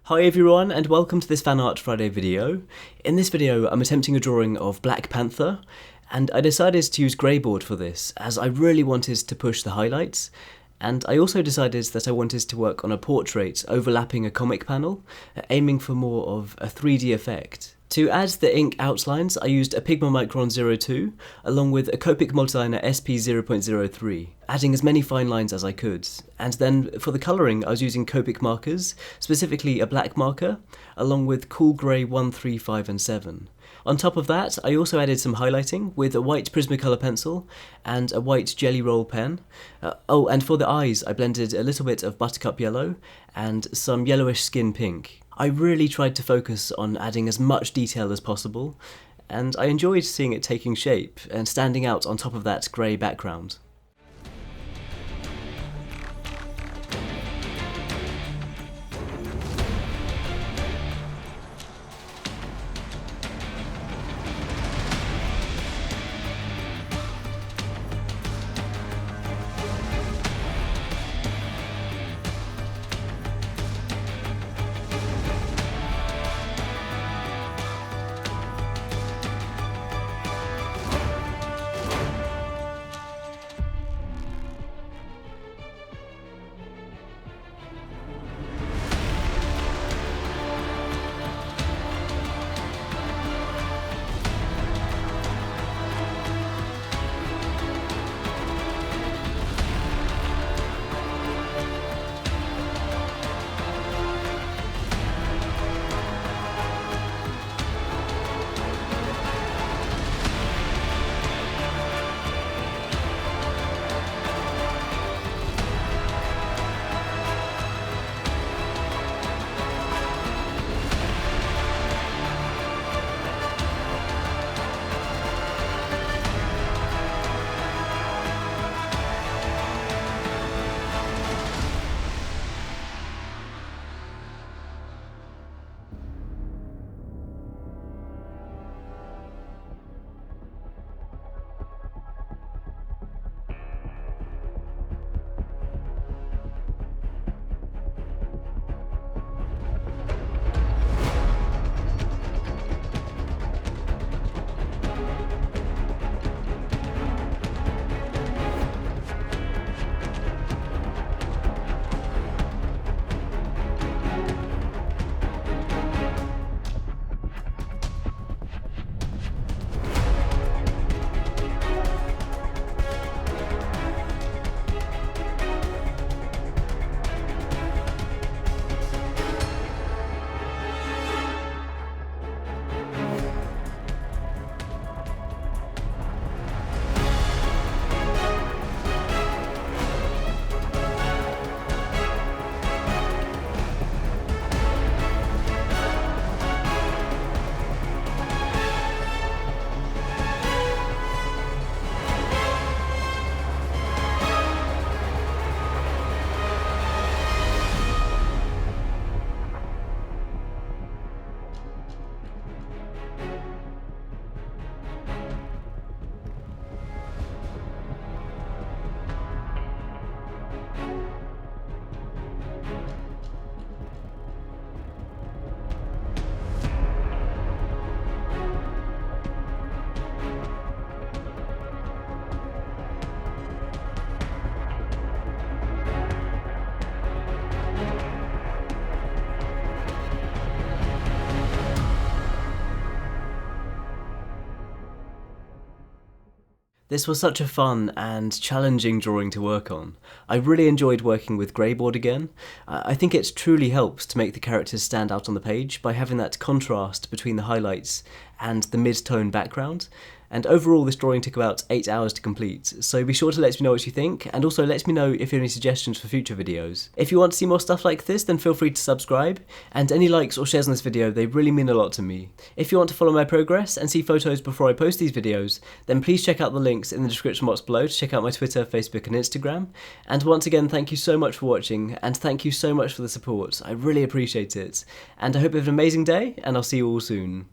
Hi everyone and welcome to this Fan Art Friday video. In this video I'm attempting a drawing of Black Panther and I decided to use Greyboard for this as I really wanted to push the highlights, and I also decided that I wanted to work on a portrait overlapping a comic panel, aiming for more of a 3D effect. To add the ink outlines I used a Pigma Micron 02 along with a Copic Multiliner SP 0.03, adding as many fine lines as I could. And then for the colouring I was using Copic Markers, specifically a black marker, along with Cool Grey 1, 3, 5 and 7. On top of that I also added some highlighting with a white Prismacolor pencil and a white GellyRoll pen. And for the eyes I blended a little bit of buttercup yellow and some yellowish skin pink. I really tried to focus on adding as much detail as possible, and I enjoyed seeing it taking shape and standing out on top of that grey background. This was such a fun and challenging drawing to work on. I really enjoyed working with Greyboard again. I think it truly helps to make the characters stand out on the page by having that contrast between the highlights and the mid-tone background. And overall this drawing took about 8 hours to complete, so be sure to let me know what you think, and also let me know if you have any suggestions for future videos. If you want to see more stuff like this, then feel free to subscribe, and any likes or shares on this video, they really mean a lot to me. If you want to follow my progress and see photos before I post these videos, then please check out the links in the description box below to check out my Twitter, Facebook and Instagram. And once again, thank you so much for watching, and thank you so much for the support. I really appreciate it, and I hope you have an amazing day, and I'll see you all soon.